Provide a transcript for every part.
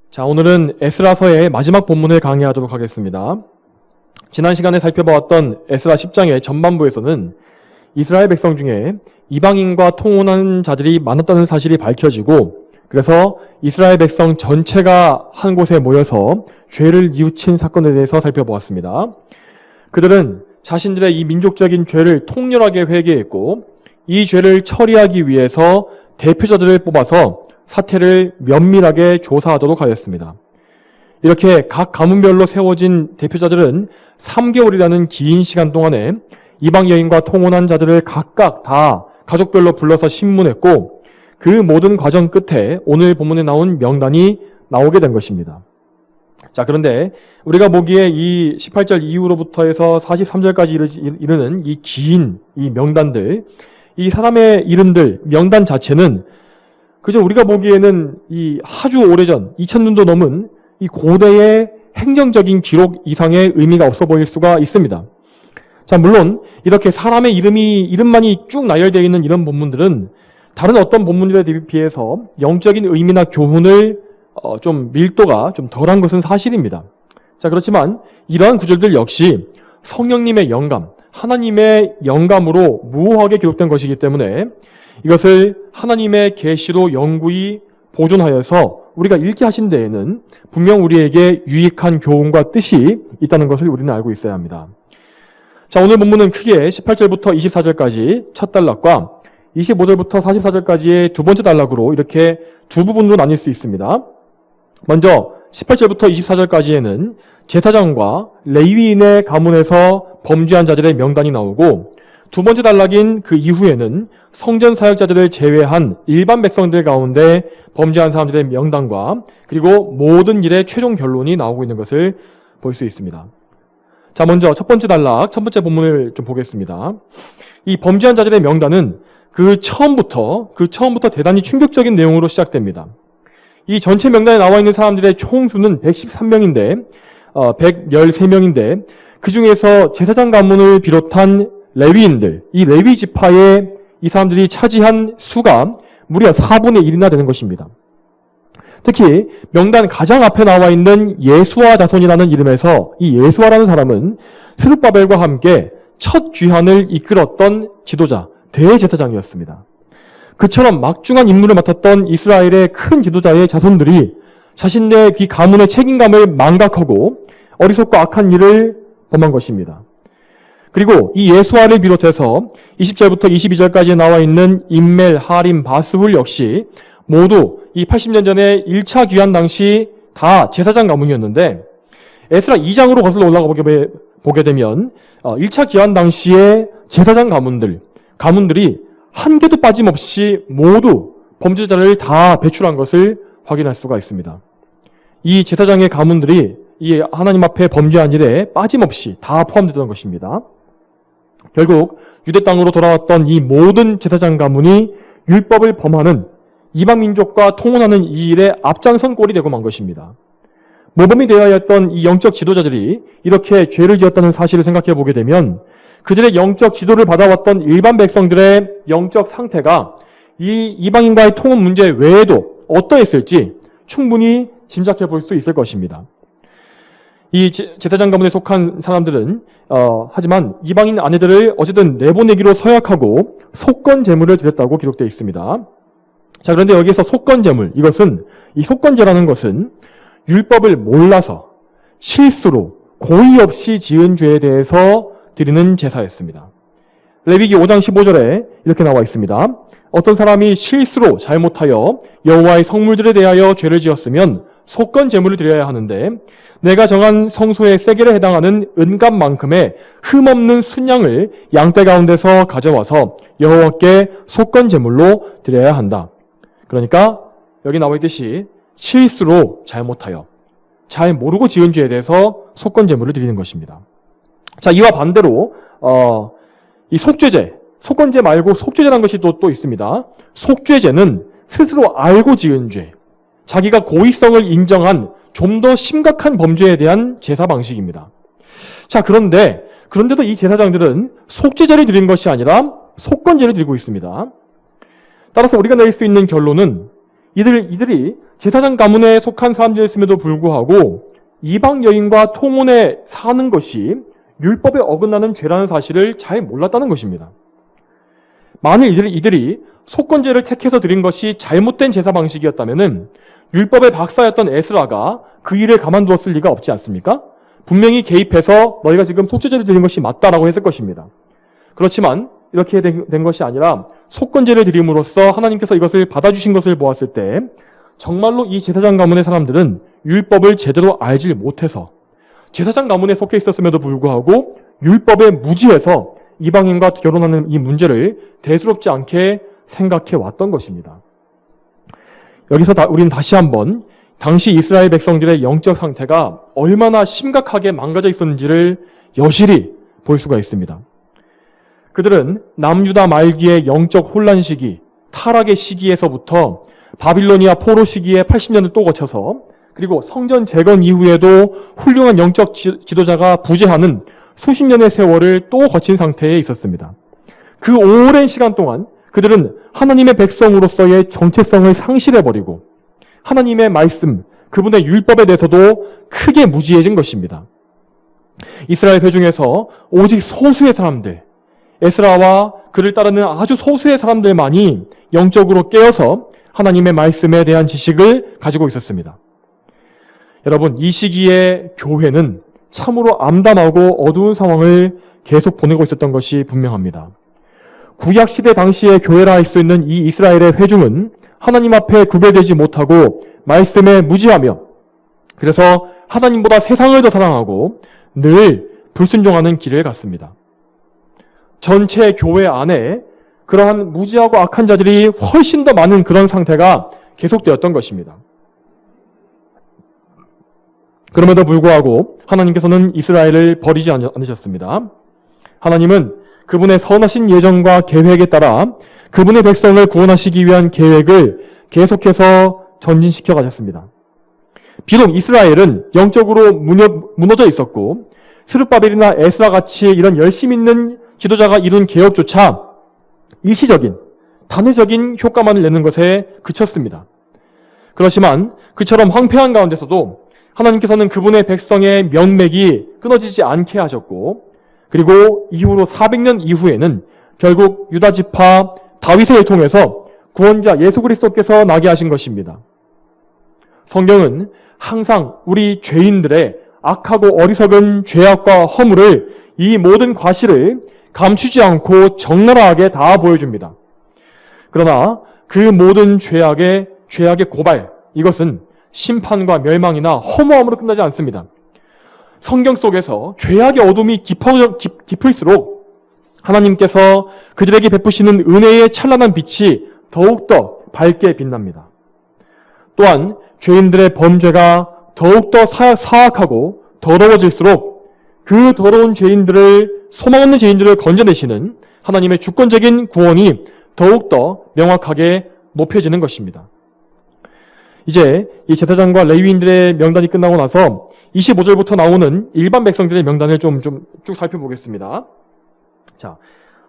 자, 오늘은 에스라서의 마지막 본문을 강의하도록 하겠습니다. 지난 시간에 살펴보았던 에스라 10장의 전반부에서는 이스라엘 백성 중에 이방인과 통혼한 자들이 많았다는 사실이 밝혀지고, 그래서 이스라엘 백성 전체가 한 곳에 모여서 죄를 뉘우친 사건에 대해서 살펴보았습니다. 그들은 자신들의 이 민족적인 죄를 통렬하게 회개했고, 이 죄를 처리하기 위해서 대표자들을 뽑아서 사태를 면밀하게 조사하도록 하였습니다. 이렇게 각 가문별로 세워진 대표자들은 3개월이라는 긴 시간 동안에 이방 여인과 통혼한 자들을 각각 다 가족별로 불러서 신문했고, 그 모든 과정 끝에 오늘 본문에 나온 명단이 나오게 된 것입니다. 자, 그런데 우리가 보기에 이 18절 이후로부터 해서 43절까지 이르는 이 긴 이 명단들, 이 사람의 이름들, 명단 자체는 그저 우리가 보기에는 이 아주 오래전 2000년도 넘은 이 고대의 행정적인 기록 이상의 의미가 없어 보일 수가 있습니다. 자, 물론 이렇게 사람의 이름만이 쭉 나열되어 있는 이런 본문들은 다른 어떤 본문들에 비해서 영적인 의미나 교훈을 좀 밀도가 좀 덜한 것은 사실입니다. 자, 그렇지만 이러한 구절들 역시 성령님의 영감, 하나님의 영감으로 무호하게 기록된 것이기 때문에 이것을 하나님의 계시로 영구히 보존하여서 우리가 읽게 하신 데에는 분명 우리에게 유익한 교훈과 뜻이 있다는 것을 우리는 알고 있어야 합니다. 자, 오늘 본문은 크게 18절부터 24절까지 첫 단락과 25절부터 44절까지의 두 번째 단락으로 이렇게 두 부분으로 나뉠 수 있습니다. 먼저 18절부터 24절까지에는 제사장과 레위인의 가문에서 범죄한 자들의 명단이 나오고, 두 번째 단락인 그 이후에는 성전 사역자들을 제외한 일반 백성들 가운데 범죄한 사람들의 명단과 그리고 모든 일의 최종 결론이 나오고 있는 것을 볼 수 있습니다. 자, 먼저 첫 번째 단락, 첫 번째 본문을 좀 보겠습니다. 이 범죄한 자들의 명단은 그 처음부터 대단히 충격적인 내용으로 시작됩니다. 이 전체 명단에 나와 있는 사람들의 총수는 113명인데, 113명인데, 그 중에서 제사장 가문을 비롯한 레위인들, 이 레위 지파의 이 사람들이 차지한 수가 무려 4분의 1이나 되는 것입니다. 특히 명단 가장 앞에 나와 있는 예수아 자손이라는 이름에서 이 예수아라는 사람은 스룹바벨과 함께 첫 귀환을 이끌었던 지도자, 대제사장이었습니다. 그처럼 막중한 임무를 맡았던 이스라엘의 큰 지도자의 자손들이 자신의 그 가문의 책임감을 망각하고 어리석고 악한 일을 범한 것입니다. 그리고 이 예수아를 비롯해서 20절부터 22절까지 나와 있는 임멜, 하림, 바스훌 역시 모두 이 80년 전에 1차 귀환 당시 다 제사장 가문이었는데, 에스라 2장으로 거슬러 올라가 보게 되면 1차 귀환 당시의 제사장 가문들이 한 개도 빠짐없이 모두 범죄자를 다 배출한 것을 확인할 수가 있습니다. 이 제사장의 가문들이 이 하나님 앞에 범죄한 일에 빠짐없이 다 포함되던 것입니다. 결국 유대 땅으로 돌아왔던 이 모든 제사장 가문이 율법을 범하는 이방 민족과 통혼하는 이 일에 앞장선 꼴이 되고 만 것입니다. 모범이 되어야 했던 이 영적 지도자들이 이렇게 죄를 지었다는 사실을 생각해 보게 되면 그들의 영적 지도를 받아왔던 일반 백성들의 영적 상태가 이 이방인과의 통혼 문제 외에도 어떠했을지 충분히 짐작해 볼 수 있을 것입니다. 이 제사장 가문에 속한 사람들은 하지만 이방인 아내들을 어쨌든 내보내기로 서약하고 속건 제물을 드렸다고 기록되어 있습니다. 자, 그런데 여기에서 속건 제물, 이 속건제라는 것은 율법을 몰라서 실수로 고의 없이 지은 죄에 대해서 드리는 제사였습니다. 레위기 5장 15절에 이렇게 나와 있습니다. 어떤 사람이 실수로 잘못하여 여호와의 성물들에 대하여 죄를 지었으면 속건 제물을 드려야 하는데, 내가 정한 성소의 세겔에 해당하는 은값만큼의 흠없는 순양을 양떼 가운데서 가져와서 여호와께 속건 제물로 드려야 한다. 그러니까 여기 나와 있듯이 실수로 잘못하여 잘 모르고 지은 죄에 대해서 속건 제물을 드리는 것입니다. 자, 이와 반대로 이 속건제 말고 속죄제라는 것이 또 있습니다. 속죄제는 스스로 알고 지은 죄, 자기가 고의성을 인정한 좀 더 심각한 범죄에 대한 제사 방식입니다. 자, 그런데도 이 제사장들은 속죄제를 드리는 것이 아니라 속건제를 드리고 있습니다. 따라서 우리가 낼 수 있는 결론은 이들이 제사장 가문에 속한 사람들이었음에도 불구하고 이방 여인과 통혼에 사는 것이 율법에 어긋나는 죄라는 사실을 잘 몰랐다는 것입니다. 만일 이들이 속건제를 택해서 드린 것이 잘못된 제사 방식이었다면 율법의 박사였던 에스라가 그 일을 가만두었을 리가 없지 않습니까? 분명히 개입해서 너희가 지금 속죄제를 드린 것이 맞다라고 했을 것입니다. 그렇지만 이렇게 된 것이 아니라 속건제를 드림으로써 하나님께서 이것을 받아주신 것을 보았을 때 정말로 이 제사장 가문의 사람들은 율법을 제대로 알지 못해서 제사장 가문에 속해 있었음에도 불구하고 율법에 무지해서 이방인과 결혼하는 이 문제를 대수롭지 않게 생각해 왔던 것입니다. 여기서 우리는 다시 한번 당시 이스라엘 백성들의 영적 상태가 얼마나 심각하게 망가져 있었는지를 여실히 볼 수가 있습니다. 그들은 남유다 말기의 영적 혼란 시기, 타락의 시기에서부터 바빌로니아 포로 시기에 80년을 또 거쳐서 그리고 성전 재건 이후에도 훌륭한 영적 지도자가 부재하는 수십 년의 세월을 또 거친 상태에 있었습니다. 그 오랜 시간 동안 그들은 하나님의 백성으로서의 정체성을 상실해버리고 하나님의 말씀, 그분의 율법에 대해서도 크게 무지해진 것입니다. 이스라엘 회중에서 오직 소수의 사람들, 에스라와 그를 따르는 아주 소수의 사람들만이 영적으로 깨어서 하나님의 말씀에 대한 지식을 가지고 있었습니다. 여러분, 이 시기에 교회는 참으로 암담하고 어두운 상황을 계속 보내고 있었던 것이 분명합니다. 구약시대 당시의 교회라 할 수 있는 이 이스라엘의 회중은 하나님 앞에 구별되지 못하고 말씀에 무지하며 그래서 하나님보다 세상을 더 사랑하고 늘 불순종하는 길을 갔습니다. 전체 교회 안에 그러한 무지하고 악한 자들이 훨씬 더 많은 그런 상태가 계속되었던 것입니다. 그럼에도 불구하고 하나님께서는 이스라엘을 버리지 않으셨습니다. 하나님은 그분의 선하신 예정과 계획에 따라 그분의 백성을 구원하시기 위한 계획을 계속해서 전진시켜 가셨습니다. 비록 이스라엘은 영적으로 무너져 있었고 스룹바벨이나 에스라 같이 이런 열심 있는 지도자가 이룬 개혁조차 일시적인, 단회적인 효과만을 내는 것에 그쳤습니다. 그렇지만 그처럼 황폐한 가운데서도 하나님께서는 그분의 백성의 명맥이 끊어지지 않게 하셨고 그리고 이후로 400년 이후에는 결국 유다 지파 다윗을 통해서 구원자 예수 그리스도께서 나게 하신 것입니다. 성경은 항상 우리 죄인들의 악하고 어리석은 죄악과 허물을 이 모든 과실을 감추지 않고 적나라하게 다 보여줍니다. 그러나 그 모든 죄악의 고발, 이것은 심판과 멸망이나 허무함으로 끝나지 않습니다. 성경 속에서 죄악의 어둠이 깊을수록 하나님께서 그들에게 베푸시는 은혜의 찬란한 빛이 더욱더 밝게 빛납니다. 또한 죄인들의 범죄가 더욱더 사악하고 더러워질수록 그 더러운 죄인들을, 소망 없는 죄인들을 건져내시는 하나님의 주권적인 구원이 더욱더 명확하게 높여지는 것입니다. 이제 이 제사장과 레위인들의 명단이 끝나고 나서 25절부터 나오는 일반 백성들의 명단을 좀 쭉 살펴보겠습니다. 자,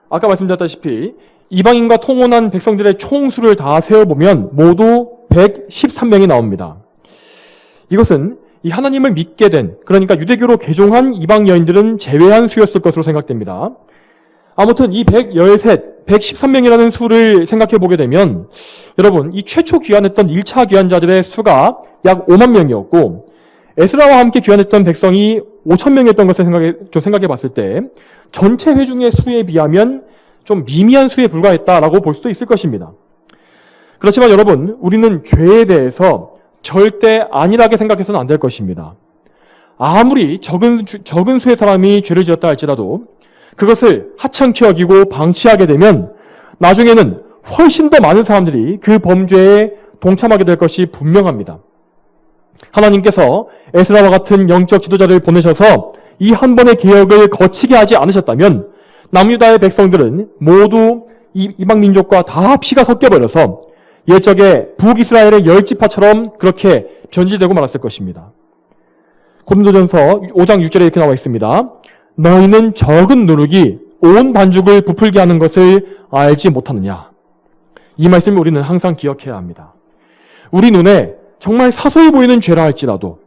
아까 말씀드렸다시피 이방인과 통혼한 백성들의 총수를 다 세어보면 모두 113명이 나옵니다. 이것은 이 하나님을 믿게 된, 그러니까 유대교로 개종한 이방 여인들은 제외한 수였을 것으로 생각됩니다. 아무튼 이 113명이라는 수를 생각해 보게 되면 여러분, 이 최초 귀환했던 1차 귀환자들의 수가 약 5만 명이었고 에스라와 함께 귀환했던 백성이 5천 명이었던 것을 생각해 봤을 때 전체 회중의 수에 비하면 좀 미미한 수에 불과했다라고 볼 수도 있을 것입니다. 그렇지만 여러분, 우리는 죄에 대해서 절대 안일하게 생각해서는 안 될 것입니다. 아무리 적은 수의 사람이 죄를 지었다 할지라도 그것을 하찮게 여기고 방치하게 되면 나중에는 훨씬 더 많은 사람들이 그 범죄에 동참하게 될 것이 분명합니다. 하나님께서 에스라와 같은 영적 지도자를 보내셔서 이 한 번의 개혁을 거치게 하지 않으셨다면 남유다의 백성들은 모두 이방 민족과 다 피가 섞여버려서 옛적에 북이스라엘의 10지파처럼 그렇게 변질되고 말았을 것입니다. 고린도전서 5장 6절에 이렇게 나와 있습니다. 너희는 적은 누룩이 온 반죽을 부풀게 하는 것을 알지 못하느냐. 이 말씀을 우리는 항상 기억해야 합니다. 우리 눈에 정말 사소해 보이는 죄라 할지라도,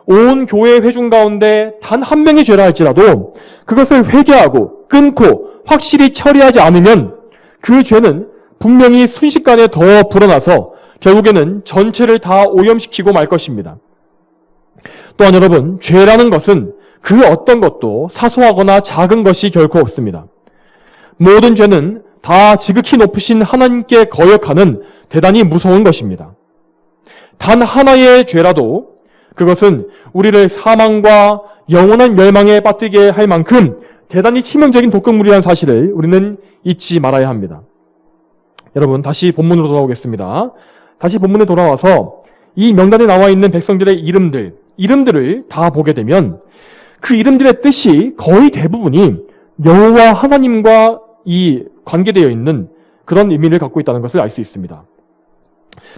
온 교회 회중 가운데 단 한 명의 죄라 할지라도 그것을 회개하고 끊고 확실히 처리하지 않으면 그 죄는 분명히 순식간에 더 불어나서 결국에는 전체를 다 오염시키고 말 것입니다. 또한 여러분, 죄라는 것은 그 어떤 것도 사소하거나 작은 것이 결코 없습니다. 모든 죄는 다 지극히 높으신 하나님께 거역하는 대단히 무서운 것입니다. 단 하나의 죄라도 그것은 우리를 사망과 영원한 멸망에 빠뜨리게 할 만큼 대단히 치명적인 독극물이라는 사실을 우리는 잊지 말아야 합니다. 여러분, 다시 본문으로 돌아오겠습니다. 다시 본문에 돌아와서 이 명단에 나와 있는 백성들의 이름들을 다 보게 되면 그 이름들의 뜻이 거의 대부분이 여호와 하나님과 이 관계되어 있는 그런 의미를 갖고 있다는 것을 알 수 있습니다.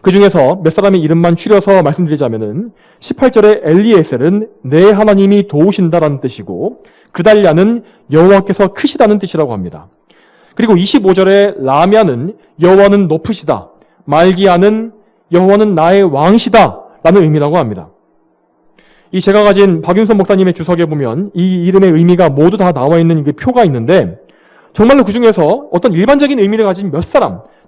그 중에서 몇 사람의 이름만 추려서 말씀드리자면은 18절에 엘리에셀은 내 하나님이 도우신다라는 뜻이고, 그달랴는 여호와께서 크시다는 뜻이라고 합니다. 그리고 25절에 라мя는 여호와는 높으시다, 말기야는 여호와는 나의 왕시다 라는 의미라고 합니다. 이 제가 가진 박윤선 목사님의 주석에 보면 이 이름의 의미가 모두 다 나와 있는 그 표가 있는데, 정말로 그 중에서 어떤 일반적인 의미를 가진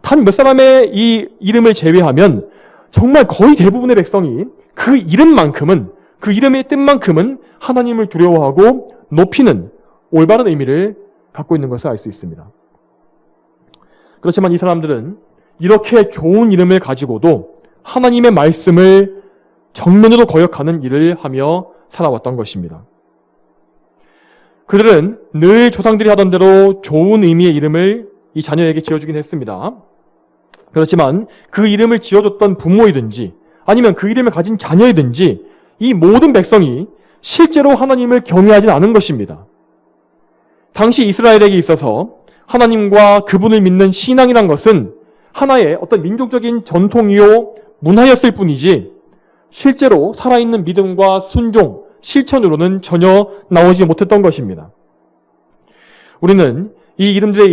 단 몇 사람의 이 이름을 제외하면 정말 거의 대부분의 백성이 그 이름만큼은, 그 이름의 뜻만큼은 하나님을 두려워하고 높이는 올바른 의미를 갖고 있는 것을 알 수 있습니다. 그렇지만 이 사람들은 이렇게 좋은 이름을 가지고도 하나님의 말씀을 정면으로 거역하는 일을 하며 살아왔던 것입니다. 그들은 늘 조상들이 하던 대로 좋은 의미의 이름을 이 자녀에게 지어주긴 했습니다. 그렇지만 그 이름을 지어줬던 부모이든지 아니면 그 이름을 가진 자녀이든지 이 모든 백성이 실제로 하나님을 경외하진 않은 것입니다. 당시 이스라엘에게 있어서 하나님과 그분을 믿는 신앙이란 것은 하나의 어떤 민족적인 전통이요 문화였을 뿐이지 실제로 살아있는 믿음과 순종, 실천으로는 전혀 나오지 못했던 것입니다. 우리는 이 이름들의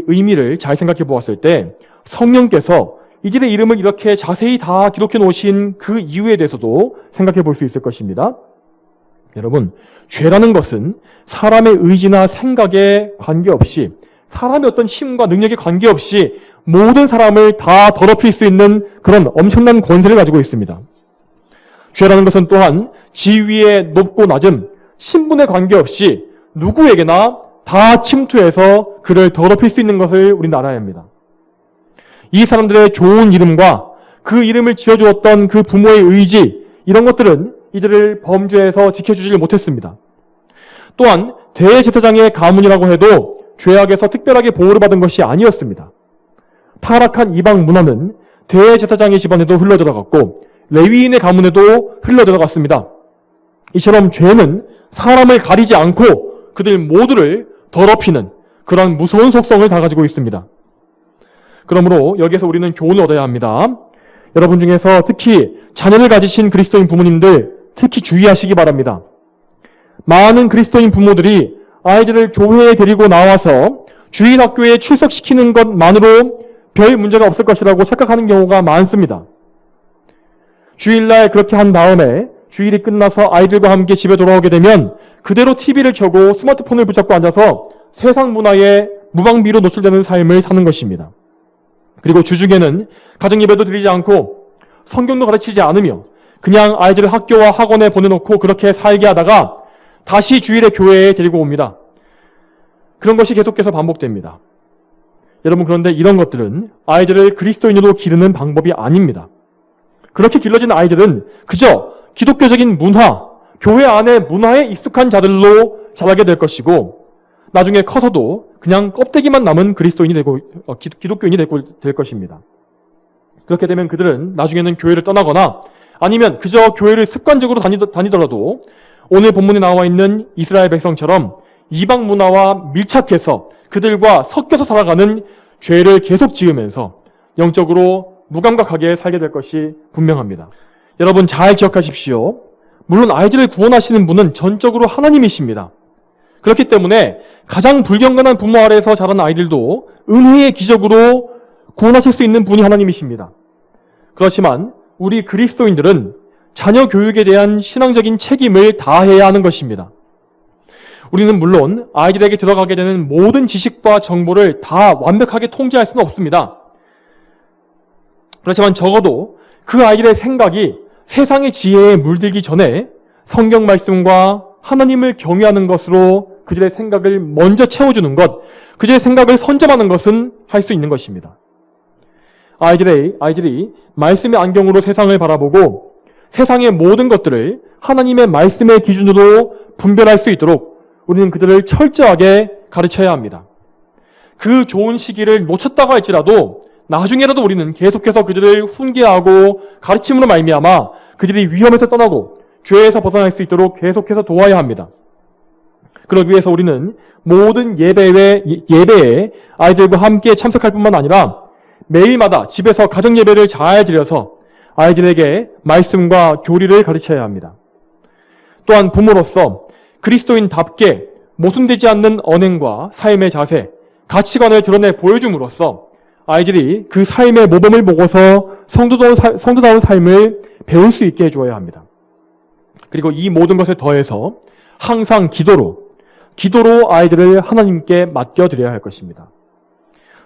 의미를 잘 생각해 보았을 때 성령께서 이들의 이름을 이렇게 자세히 다 기록해 놓으신 그 이유에 대해서도 생각해 볼 수 있을 것입니다. 여러분, 죄라는 것은 사람의 의지나 생각에 관계없이, 사람의 어떤 힘과 능력에 관계없이 모든 사람을 다 더럽힐 수 있는 그런 엄청난 권세를 가지고 있습니다. 죄라는 것은 또한 지위의 높고 낮음, 신분에 관계없이 누구에게나 다 침투해서 그를 더럽힐 수 있는 것을 우리는 알아야 합니다. 이 사람들의 좋은 이름과 그 이름을 지어주었던 그 부모의 의지, 이런 것들은 이들을 범죄에서 지켜주질 못했습니다. 또한 대제사장의 가문이라고 해도 죄악에서 특별하게 보호를 받은 것이 아니었습니다. 타락한 이방 문화는 대제사장의 집안에도 흘러들어갔고 레위인의 가문에도 흘러들어갔습니다. 이처럼 죄는 사람을 가리지 않고 그들 모두를 더럽히는 그런 무서운 속성을 다 가지고 있습니다. 그러므로 여기에서 우리는 교훈을 얻어야 합니다. 여러분 중에서 특히 자녀를 가지신 그리스도인 부모님들 특히 주의하시기 바랍니다. 많은 그리스도인 부모들이 아이들을 교회에 데리고 나와서 주일학교에 출석시키는 것만으로 별 문제가 없을 것이라고 착각하는 경우가 많습니다. 주일날 그렇게 한 다음에 주일이 끝나서 아이들과 함께 집에 돌아오게 되면 그대로 TV를 켜고 스마트폰을 붙잡고 앉아서 세상 문화에 무방비로 노출되는 삶을 사는 것입니다. 그리고 주중에는 가정예배도 드리지 않고 성경도 가르치지 않으며 그냥 아이들을 학교와 학원에 보내놓고 그렇게 살게 하다가 다시 주일에 교회에 데리고 옵니다. 그런 것이 계속해서 반복됩니다. 여러분, 그런데 이런 것들은 아이들을 그리스도인으로 기르는 방법이 아닙니다. 그렇게 길러진 아이들은 그저 기독교적인 문화, 교회 안의 문화에 익숙한 자들로 자라게 될 것이고 나중에 커서도 그냥 껍데기만 남은 그리스도인이 되고 기독교인이 될 것입니다. 그렇게 되면 그들은 나중에는 교회를 떠나거나 아니면 그저 교회를 습관적으로 다니더라도 오늘 본문에 나와 있는 이스라엘 백성처럼 이방 문화와 밀착해서 그들과 섞여서 살아가는 죄를 계속 지으면서 영적으로 무감각하게 살게 될 것이 분명합니다. 여러분 잘 기억하십시오. 물론 아이들을 구원하시는 분은 전적으로 하나님이십니다. 그렇기 때문에 가장 불경건한 부모 아래에서 자란 아이들도 은혜의 기적으로 구원하실 수 있는 분이 하나님이십니다. 그렇지만 우리 그리스도인들은 자녀 교육에 대한 신앙적인 책임을 다해야 하는 것입니다. 우리는 물론 아이들에게 들어가게 되는 모든 지식과 정보를 다 완벽하게 통제할 수는 없습니다. 그렇지만 적어도 그 아이들의 생각이 세상의 지혜에 물들기 전에 성경 말씀과 하나님을 경외하는 것으로 그들의 생각을 먼저 채워주는 것, 그들의 생각을 선점하는 것은 할 수 있는 것입니다. 아이들이 말씀의 안경으로 세상을 바라보고 세상의 모든 것들을 하나님의 말씀의 기준으로 분별할 수 있도록 우리는 그들을 철저하게 가르쳐야 합니다. 그 좋은 시기를 놓쳤다고 할지라도 나중에라도 우리는 계속해서 그들을 훈계하고 가르침으로 말미암아 그들이 위험에서 떠나고 죄에서 벗어날 수 있도록 계속해서 도와야 합니다. 그러기 위해서 우리는 모든 예배에 아이들과 함께 참석할 뿐만 아니라 매일마다 집에서 가정 예배를 잘 드려서 아이들에게 말씀과 교리를 가르쳐야 합니다. 또한 부모로서 그리스도인답게 모순되지 않는 언행과 삶의 자세, 가치관을 드러내 보여줌으로써 아이들이 그 삶의 모범을 보고서 성도다운 삶을 배울 수 있게 해주어야 합니다. 그리고 이 모든 것에 더해서 항상 기도로 아이들을 하나님께 맡겨드려야 할 것입니다.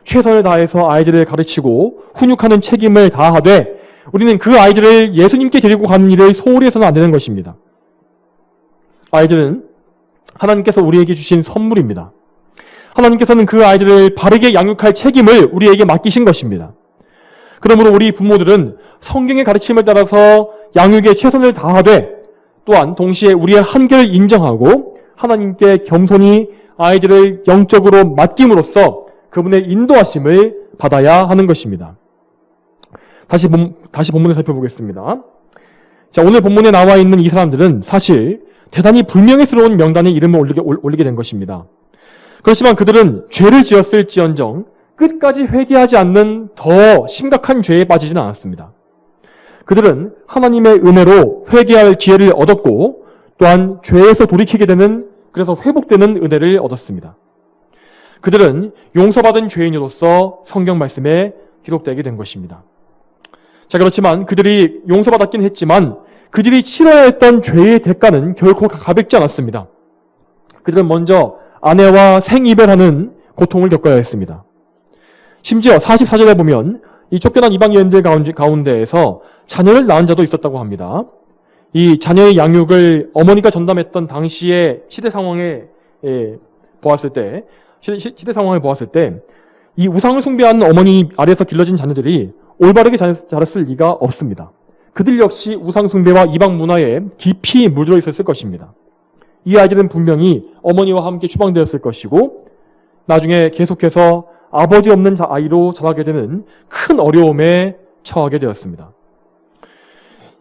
최선을 다해서 아이들을 가르치고 훈육하는 책임을 다하되 우리는 그 아이들을 예수님께 데리고 가는 일을 소홀히 해서는 안 되는 것입니다. 아이들은 하나님께서 우리에게 주신 선물입니다. 하나님께서는 그 아이들을 바르게 양육할 책임을 우리에게 맡기신 것입니다. 그러므로 우리 부모들은 성경의 가르침을 따라서 양육에 최선을 다하되 또한 동시에 우리의 한계를 인정하고 하나님께 겸손히 아이들을 영적으로 맡김으로써 그분의 인도하심을 받아야 하는 것입니다. 다시 본문을 살펴보겠습니다. 자, 오늘 본문에 나와 있는 이 사람들은 사실 대단히 불명예스러운 명단에 이름을 올리게 된 것입니다. 그렇지만 그들은 죄를 지었을지언정 끝까지 회개하지 않는 더 심각한 죄에 빠지지는 않았습니다. 그들은 하나님의 은혜로 회개할 기회를 얻었고 또한 죄에서 돌이키게 되는, 그래서 회복되는 은혜를 얻었습니다. 그들은 용서받은 죄인으로서 성경 말씀에 기록되게 된 것입니다. 자, 그렇지만 그들이 용서받았긴 했지만 그들이 치러야 했던 죄의 대가는 결코 가볍지 않았습니다. 그들은 먼저 아내와 생이별하는 고통을 겪어야 했습니다. 심지어 44절에 보면 이 쫓겨난 이방인들 가운데에서 자녀를 낳은 자도 있었다고 합니다. 이 자녀의 양육을 어머니가 전담했던 당시의 시대 상황을 보았을 때 이 우상을 숭배하는 어머니 아래에서 길러진 자녀들이 올바르게 자랐을 리가 없습니다. 그들 역시 우상 숭배와 이방 문화에 깊이 물들어 있었을 것입니다. 이 아이들은 분명히 어머니와 함께 추방되었을 것이고 나중에 계속해서 아버지 없는 아이로 자라게 되는 큰 어려움에 처하게 되었습니다.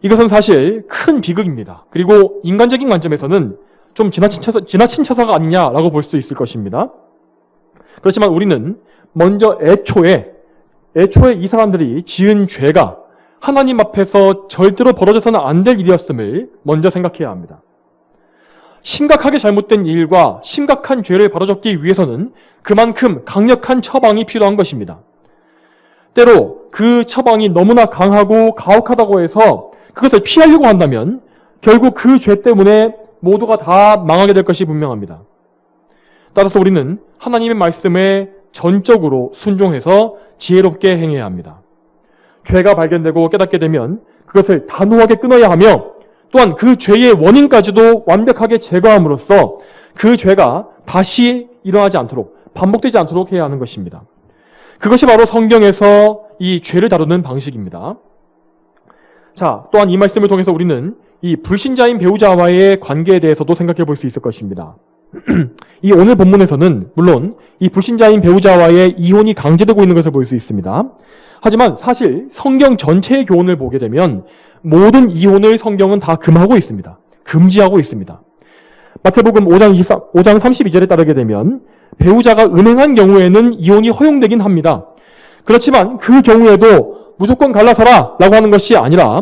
이것은 사실 큰 비극입니다. 그리고 인간적인 관점에서는 좀 지나친 처사가 아니냐라고 볼 수 있을 것입니다. 그렇지만 우리는 먼저 애초에 이 사람들이 지은 죄가 하나님 앞에서 절대로 벌어져서는 안 될 일이었음을 먼저 생각해야 합니다. 심각하게 잘못된 일과 심각한 죄를 벌어졌기 위해서는 그만큼 강력한 처방이 필요한 것입니다. 때로 그 처방이 너무나 강하고 가혹하다고 해서 그것을 피하려고 한다면 결국 그 죄 때문에 모두가 다 망하게 될 것이 분명합니다. 따라서 우리는 하나님의 말씀에 전적으로 순종해서 지혜롭게 행해야 합니다. 죄가 발견되고 깨닫게 되면 그것을 단호하게 끊어야 하며 또한 그 죄의 원인까지도 완벽하게 제거함으로써 그 죄가 다시 일어나지 않도록, 반복되지 않도록 해야 하는 것입니다. 그것이 바로 성경에서 이 죄를 다루는 방식입니다. 자, 또한 이 말씀을 통해서 우리는 이 불신자인 배우자와의 관계에 대해서도 생각해 볼 수 있을 것입니다. 이 오늘 본문에서는 물론 이 불신자인 배우자와의 이혼이 강제되고 있는 것을 볼 수 있습니다. 하지만 사실 성경 전체의 교훈을 보게 되면 모든 이혼을 성경은 다 금하고 있습니다. 금지하고 있습니다. 마태복음 5장 32절에 따르게 되면 배우자가 음행한 경우에는 이혼이 허용되긴 합니다. 그렇지만 그 경우에도 무조건 갈라서라 라고 하는 것이 아니라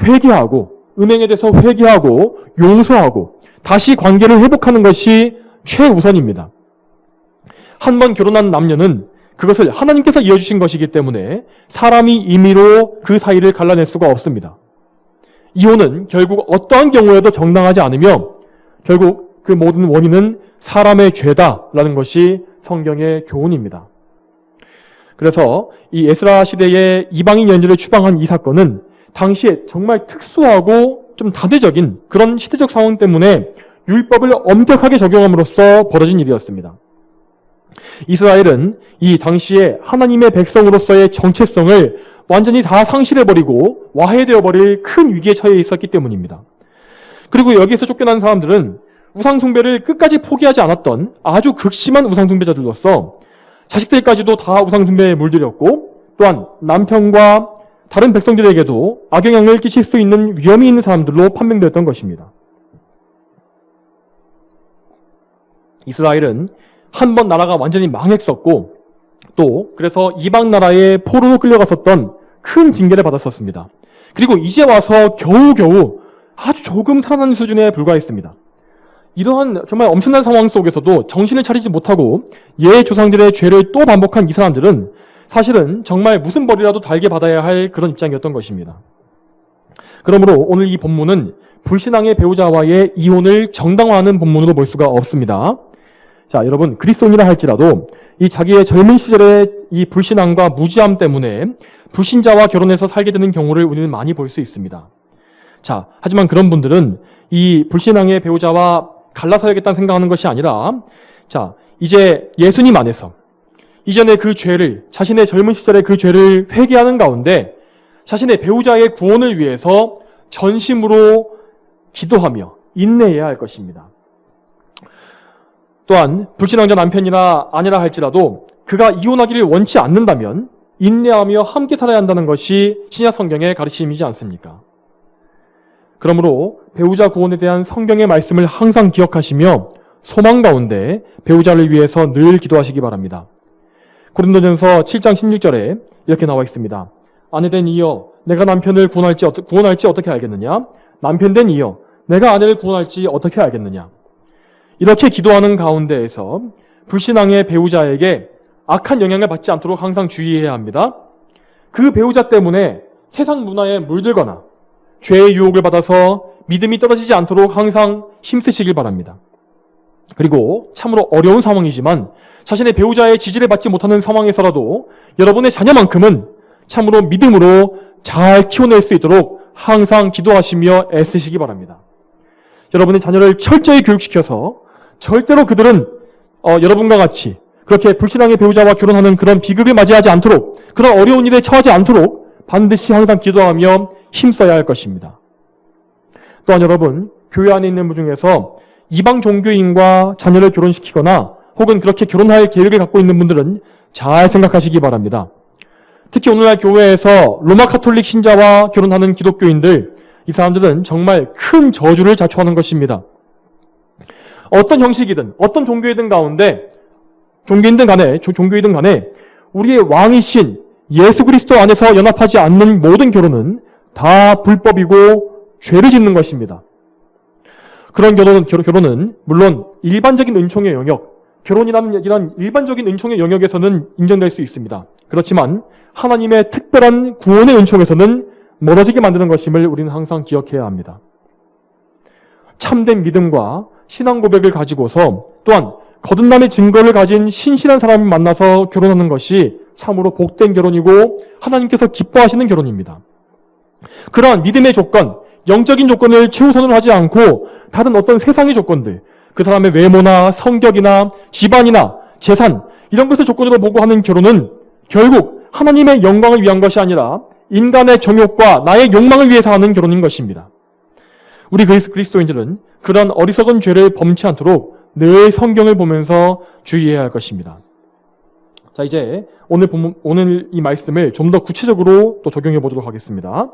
회개하고 음행에 대해서 회개하고 용서하고 다시 관계를 회복하는 것이 최우선입니다. 한 번 결혼한 남녀는 그것을 하나님께서 이어주신 것이기 때문에 사람이 임의로 그 사이를 갈라낼 수가 없습니다. 이혼은 결국 어떠한 경우에도 정당하지 않으며 결국 그 모든 원인은 사람의 죄다라는 것이 성경의 교훈입니다. 그래서 이 에스라 시대의 이방인 연주를 추방한 이 사건은 당시에 정말 특수하고 좀 다대적인 그런 시대적 상황 때문에 율법을 엄격하게 적용함으로써 벌어진 일이었습니다. 이스라엘은 이 당시에 하나님의 백성으로서의 정체성을 완전히 다 상실해버리고 와해되어버릴 큰 위기에 처해 있었기 때문입니다. 그리고 여기에서 쫓겨난 사람들은 우상숭배를 끝까지 포기하지 않았던 아주 극심한 우상숭배자들로서 자식들까지도 다 우상숭배에 물들였고 또한 남편과 다른 백성들에게도 악영향을 끼칠 수 있는 위험이 있는 사람들로 판명되었던 것입니다. 이스라엘은 한 번 나라가 완전히 망했었고 또 그래서 이방 나라의 포로로 끌려갔었던 큰 징계를 받았었습니다. 그리고 이제 와서 겨우겨우 아주 조금 살아나는 수준에 불과했습니다. 이러한 정말 엄청난 상황 속에서도 정신을 차리지 못하고 옛 조상들의 죄를 또 반복한 이 사람들은 사실은 정말 무슨 벌이라도 달게 받아야 할 그런 입장이었던 것입니다. 그러므로 오늘 이 본문은 불신앙의 배우자와의 이혼을 정당화하는 본문으로 볼 수가 없습니다. 자, 여러분, 그리스도인이라 할지라도 이 자기의 젊은 시절의 이 불신앙과 무지함 때문에 불신자와 결혼해서 살게 되는 경우를 우리는 많이 볼 수 있습니다. 자, 하지만 그런 분들은 이 불신앙의 배우자와 갈라서야겠다는 생각하는 것이 아니라 자, 이제 예수님 안에서 이전에 그 죄를 자신의 젊은 시절의 그 죄를 회개하는 가운데 자신의 배우자의 구원을 위해서 전심으로 기도하며 인내해야 할 것입니다. 또한 불신앙자 남편이나 아내라 할지라도 그가 이혼하기를 원치 않는다면 인내하며 함께 살아야 한다는 것이 신약 성경의 가르침이지 않습니까? 그러므로 배우자 구원에 대한 성경의 말씀을 항상 기억하시며 소망 가운데 배우자를 위해서 늘 기도하시기 바랍니다. 고린도전서 7장 16절에 이렇게 나와 있습니다. 아내된 이여 내가 남편을 구원할지 어떻게 알겠느냐? 남편된 이여 내가 아내를 구원할지 어떻게 알겠느냐? 이렇게 기도하는 가운데에서 불신앙의 배우자에게 악한 영향을 받지 않도록 항상 주의해야 합니다. 그 배우자 때문에 세상 문화에 물들거나 죄의 유혹을 받아서 믿음이 떨어지지 않도록 항상 힘쓰시길 바랍니다. 그리고 참으로 어려운 상황이지만 자신의 배우자의 지지를 받지 못하는 상황에서라도 여러분의 자녀만큼은 참으로 믿음으로 잘 키워낼 수 있도록 항상 기도하시며 애쓰시기 바랍니다. 여러분의 자녀를 철저히 교육시켜서 절대로 그들은 여러분과 같이 그렇게 불신앙의 배우자와 결혼하는 그런 비극을 맞이하지 않도록 그런 어려운 일에 처하지 않도록 반드시 항상 기도하며 힘써야 할 것입니다. 또한 여러분, 교회 안에 있는 분 중에서 이방 종교인과 자녀를 결혼시키거나 혹은 그렇게 결혼할 계획을 갖고 있는 분들은 잘 생각하시기 바랍니다. 특히 오늘날 교회에서 로마 카톨릭 신자와 결혼하는 기독교인들, 이 사람들은 정말 큰 저주를 자초하는 것입니다. 어떤 형식이든 어떤 종교이든 간에 우리의 왕이신 예수 그리스도 안에서 연합하지 않는 모든 결혼은 다 불법이고 죄를 짓는 것입니다. 그런 결혼은 물론 일반적인 은총의 영역, 결혼이라는 이런 일반적인 은총의 영역에서는 인정될 수 있습니다. 그렇지만 하나님의 특별한 구원의 은총에서는 멀어지게 만드는 것임을 우리는 항상 기억해야 합니다. 참된 믿음과 신앙 고백을 가지고서 또한 거듭남의 증거를 가진 신실한 사람을 만나서 결혼하는 것이 참으로 복된 결혼이고 하나님께서 기뻐하시는 결혼입니다. 그러한 믿음의 조건, 영적인 조건을 최우선으로 하지 않고 다른 어떤 세상의 조건들, 그 사람의 외모나 성격이나 집안이나 재산 이런 것을 조건으로 보고 하는 결혼은 결국 하나님의 영광을 위한 것이 아니라 인간의 정욕과 나의 욕망을 위해서 하는 결혼인 것입니다. 우리 그리스도인들은 그런 어리석은 죄를 범치 않도록 늘 성경을 보면서 주의해야 할 것입니다. 자, 이제 오늘 이 말씀을 좀 더 구체적으로 또 적용해 보도록 하겠습니다.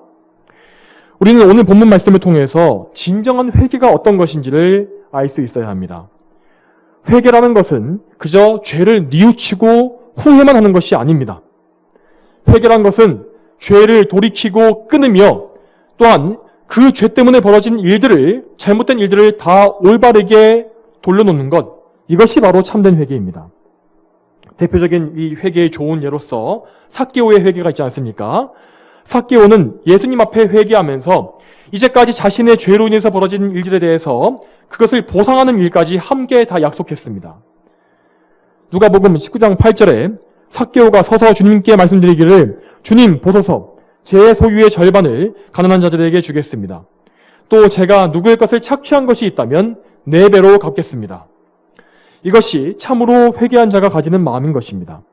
우리는 오늘 본문 말씀을 통해서 진정한 회개가 어떤 것인지를 알 수 있어야 합니다. 회개라는 것은 그저 죄를 뉘우치고 후회만 하는 것이 아닙니다. 회개란 것은 죄를 돌이키고 끊으며 또한 그 죄 때문에 벌어진 일들을, 잘못된 일들을 다 올바르게 돌려놓는 것, 이것이 바로 참된 회개입니다. 대표적인 이 회개의 좋은 예로서 삭개오의 회개가 있지 않습니까? 삭개오는 예수님 앞에 회개하면서 이제까지 자신의 죄로 인해서 벌어진 일들에 대해서 그것을 보상하는 일까지 함께 다 약속했습니다. 누가복음 19장 8절에 삭개오가 서서 주님께 말씀드리기를 주님 보소서 제 소유의 절반을 가난한 자들에게 주겠습니다. 또 제가 누구의 것을 착취한 것이 있다면 4배로 갚겠습니다. 이것이 참으로 회개한 자가 가지는 마음인 것입니다.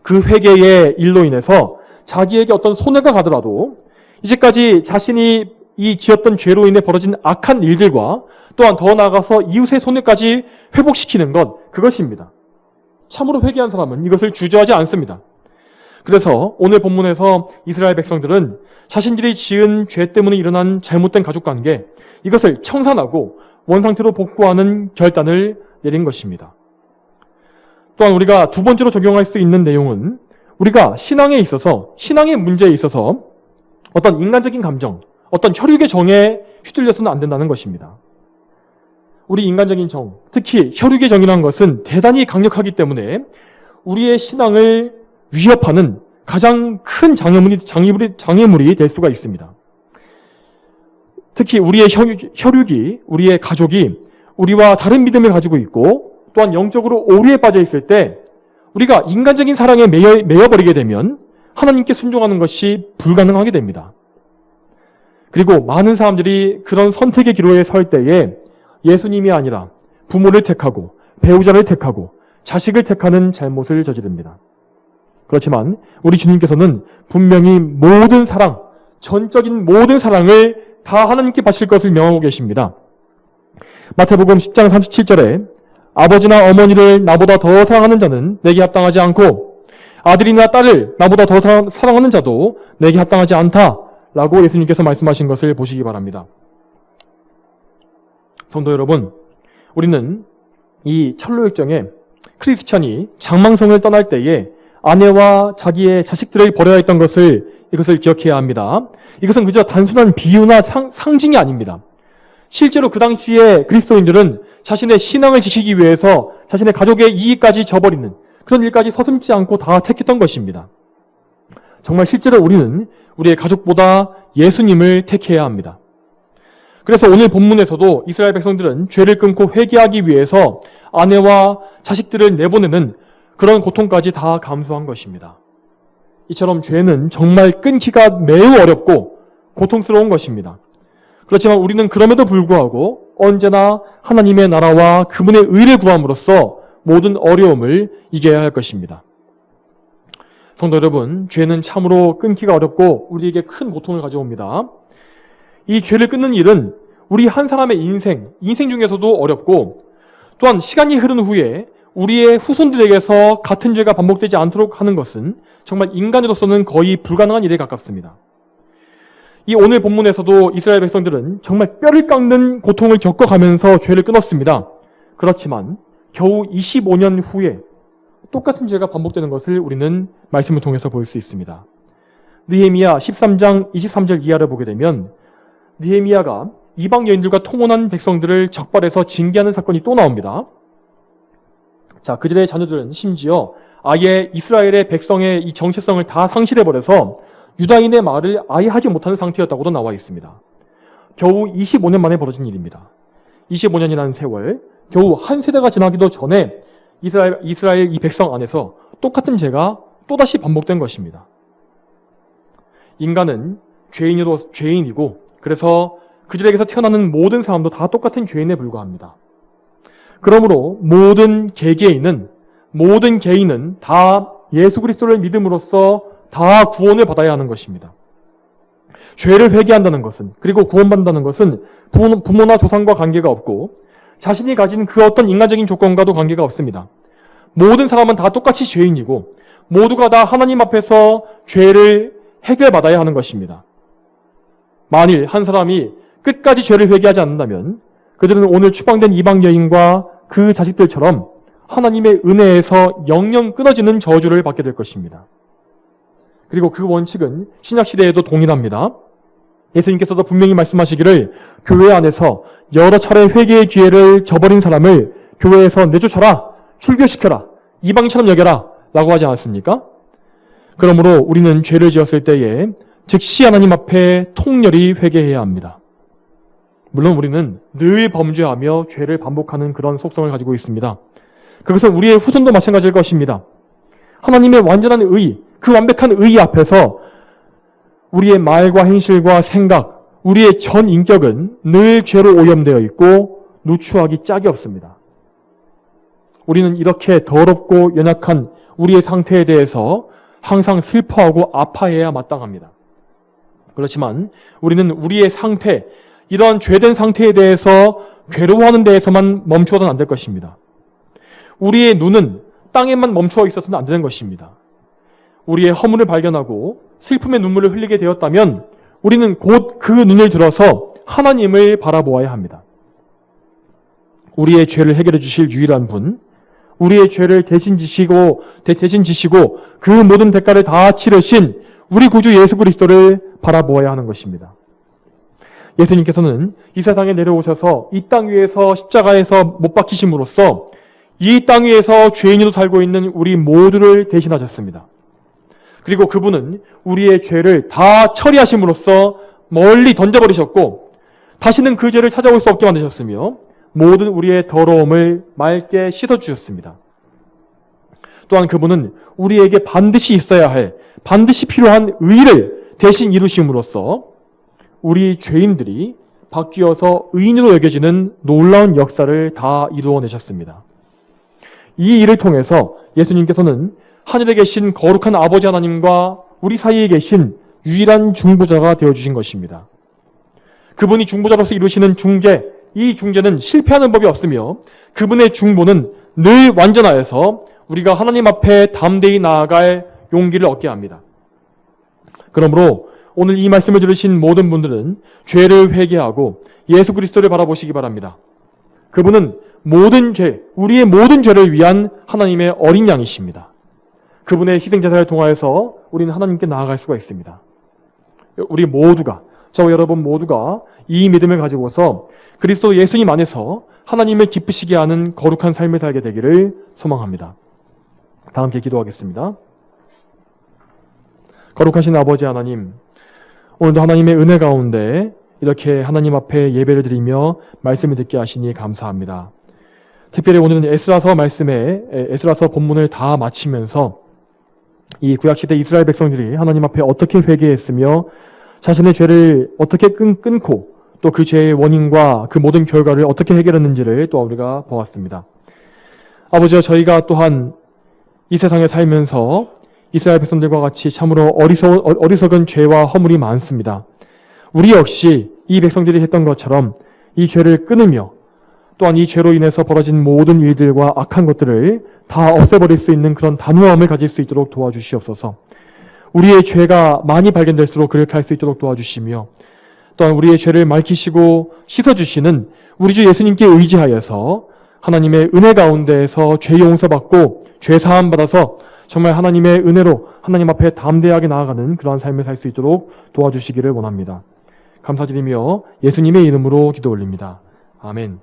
그 회개의 일로 인해서 자기에게 어떤 손해가 가더라도 이제까지 자신이 이 지었던 죄로 인해 벌어진 악한 일들과 또한 더 나아가서 이웃의 손해까지 회복시키는 것, 그것입니다. 참으로 회개한 사람은 이것을 주저하지 않습니다. 그래서 오늘 본문에서 이스라엘 백성들은 자신들이 지은 죄 때문에 일어난 잘못된 가족관계, 이것을 청산하고 원상태로 복구하는 결단을 내린 것입니다. 또한 우리가 두 번째로 적용할 수 있는 내용은 우리가 신앙에 있어서, 신앙의 문제에 있어서 어떤 인간적인 감정, 어떤 혈육의 정에 휘둘려서는 안 된다는 것입니다. 우리 인간적인 정, 특히 혈육의 정이라는 것은 대단히 강력하기 때문에 우리의 신앙을 위협하는 가장 큰 장애물이 될 수가 있습니다. 특히 우리의 혈육이, 우리의 가족이 우리와 다른 믿음을 가지고 있고 또한 영적으로 오류에 빠져 있을 때 우리가 인간적인 사랑에 매여버리게 되면 하나님께 순종하는 것이 불가능하게 됩니다. 그리고 많은 사람들이 그런 선택의 기로에 설 때에 예수님이 아니라 부모를 택하고 배우자를 택하고 자식을 택하는 잘못을 저지릅니다. 그렇지만 우리 주님께서는 분명히 모든 사랑, 전적인 모든 사랑을 다 하나님께 바칠 것을 명하고 계십니다. 마태복음 10장 37절에 아버지나 어머니를 나보다 더 사랑하는 자는 내게 합당하지 않고 아들이나 딸을 나보다 더 사랑하는 자도 내게 합당하지 않다라고 예수님께서 말씀하신 것을 보시기 바랍니다. 성도 여러분, 우리는 이 철로역정에 크리스찬이 장망성을 떠날 때에 아내와 자기의 자식들을 버려야 했던 이것을 기억해야 합니다. 이것은 그저 단순한 비유나 상징이 아닙니다. 실제로 그 당시에 그리스도인들은 자신의 신앙을 지키기 위해서 자신의 가족의 이익까지 저버리는 그런 일까지 서슴지 않고 다 택했던 것입니다. 정말 실제로 우리는 우리의 가족보다 예수님을 택해야 합니다. 그래서 오늘 본문에서도 이스라엘 백성들은 죄를 끊고 회개하기 위해서 아내와 자식들을 내보내는 그런 고통까지 다 감수한 것입니다. 이처럼 죄는 정말 끊기가 매우 어렵고 고통스러운 것입니다. 그렇지만 우리는 그럼에도 불구하고 언제나 하나님의 나라와 그분의 의를 구함으로써 모든 어려움을 이겨야 할 것입니다. 성도 여러분, 죄는 참으로 끊기가 어렵고 우리에게 큰 고통을 가져옵니다. 이 죄를 끊는 일은 우리 한 사람의 인생 중에서도 어렵고 또한 시간이 흐른 후에 우리의 후손들에게서 같은 죄가 반복되지 않도록 하는 것은 정말 인간으로서는 거의 불가능한 일에 가깝습니다. 이 오늘 본문에서도 이스라엘 백성들은 정말 뼈를 깎는 고통을 겪어가면서 죄를 끊었습니다. 그렇지만 겨우 25년 후에 똑같은 죄가 반복되는 것을 우리는 말씀을 통해서 볼 수 있습니다. 느헤미야 13장 23절 이하를 보게 되면 느헤미야가 이방 여인들과 통혼한 백성들을 적발해서 징계하는 사건이 또 나옵니다. 자, 그들의 자녀들은 심지어 아예 이스라엘의 백성의 이 정체성을 다 상실해버려서 유다인의 말을 아예 하지 못하는 상태였다고도 나와 있습니다. 겨우 25년 만에 벌어진 일입니다. 25년이라는 세월, 겨우 한 세대가 지나기도 전에 이스라엘 이 백성 안에서 똑같은 죄가 또다시 반복된 것입니다. 인간은 죄인이고 그래서 그들에게서 태어나는 모든 사람도 다 똑같은 죄인에 불과합니다. 그러므로 모든 개개인은 다 예수 그리스도를 믿음으로써 다 구원을 받아야 하는 것입니다. 죄를 회개한다는 것은, 그리고 구원받는다는 것은 부모나 조상과 관계가 없고 자신이 가진 그 어떤 인간적인 조건과도 관계가 없습니다. 모든 사람은 다 똑같이 죄인이고 모두가 다 하나님 앞에서 죄를 해결받아야 하는 것입니다. 만일 한 사람이 끝까지 죄를 회개하지 않는다면 그들은 오늘 추방된 이방 여인과 그 자식들처럼 하나님의 은혜에서 영영 끊어지는 저주를 받게 될 것입니다. 그리고 그 원칙은 신약시대에도 동일합니다. 예수님께서도 분명히 말씀하시기를 교회 안에서 여러 차례 회개의 기회를 저버린 사람을 교회에서 내쫓아라, 출교시켜라, 이방인처럼 여겨라 라고 하지 않았습니까? 그러므로 우리는 죄를 지었을 때에 즉시 하나님 앞에 통렬히 회개해야 합니다. 물론 우리는 늘 범죄하며 죄를 반복하는 그런 속성을 가지고 있습니다. 그것은 우리의 후손도 마찬가지일 것입니다. 하나님의 완전한 의, 그 완벽한 의 앞에서 우리의 말과 행실과 생각, 우리의 전 인격은 늘 죄로 오염되어 있고 누추하기 짝이 없습니다. 우리는 이렇게 더럽고 연약한 우리의 상태에 대해서 항상 슬퍼하고 아파해야 마땅합니다. 그렇지만 우리는 우리의 상태, 이러한 죄된 상태에 대해서 괴로워하는 데에서만 멈추어서는 안 될 것입니다. 우리의 눈은 땅에만 멈춰 있어서는 안 되는 것입니다. 우리의 허물을 발견하고 슬픔의 눈물을 흘리게 되었다면 우리는 곧 그 눈을 들어서 하나님을 바라보아야 합니다. 우리의 죄를 해결해 주실 유일한 분, 우리의 죄를 대신 지시고 그 모든 대가를 다 치르신 우리 구주 예수 그리스도를 바라보아야 하는 것입니다. 예수님께서는 이 세상에 내려오셔서 이 땅 위에서 십자가에서 못 박히심으로써 이 땅 위에서 죄인으로 살고 있는 우리 모두를 대신하셨습니다. 그리고 그분은 우리의 죄를 다 처리하심으로써 멀리 던져버리셨고 다시는 그 죄를 찾아올 수 없게 만드셨으며 모든 우리의 더러움을 맑게 씻어주셨습니다. 또한 그분은 우리에게 반드시 있어야 할, 반드시 필요한 의를 대신 이루심으로써 우리 죄인들이 바뀌어서 의인으로 여겨지는 놀라운 역사를 다 이루어내셨습니다. 이 일을 통해서 예수님께서는 하늘에 계신 거룩한 아버지 하나님과 우리 사이에 계신 유일한 중보자가 되어주신 것입니다. 그분이 중보자로서 이루시는 중재, 이 중재는 실패하는 법이 없으며 그분의 중보는 늘 완전하여서 우리가 하나님 앞에 담대히 나아갈 용기를 얻게 합니다. 그러므로 오늘 이 말씀을 들으신 모든 분들은 죄를 회개하고 예수 그리스도를 바라보시기 바랍니다. 그분은 모든 죄, 우리의 모든 죄를 위한 하나님의 어린 양이십니다. 그분의 희생제사를 통하여서 우리는 하나님께 나아갈 수가 있습니다. 우리 모두가, 저와 여러분 모두가 이 믿음을 가지고서 그리스도 예수님 안에서 하나님을 기쁘시게 하는 거룩한 삶을 살게 되기를 소망합니다. 다 함께 기도하겠습니다. 거룩하신 아버지 하나님, 오늘도 하나님의 은혜 가운데 이렇게 하나님 앞에 예배를 드리며 말씀을 듣게 하시니 감사합니다. 특별히 오늘은 에스라서 본문을 다 마치면서 이 구약시대 이스라엘 백성들이 하나님 앞에 어떻게 회개했으며 자신의 죄를 어떻게 끊고 또 그 죄의 원인과 그 모든 결과를 어떻게 해결했는지를 또 우리가 보았습니다. 아버지와 저희가 또한 이 세상에 살면서 이스라엘 백성들과 같이 참으로 어리석은 죄와 허물이 많습니다. 우리 역시 이 백성들이 했던 것처럼 이 죄를 끊으며 또한 이 죄로 인해서 벌어진 모든 일들과 악한 것들을 다 없애버릴 수 있는 그런 단호함을 가질 수 있도록 도와주시옵소서. 우리의 죄가 많이 발견될수록 그렇게 할 수 있도록 도와주시며 또한 우리의 죄를 맑히시고 씻어주시는 우리 주 예수님께 의지하여서 하나님의 은혜 가운데에서 죄 용서받고 죄 사함 받아서 정말 하나님의 은혜로 하나님 앞에 담대하게 나아가는 그러한 삶을 살 수 있도록 도와주시기를 원합니다. 감사드리며 예수님의 이름으로 기도 올립니다. 아멘.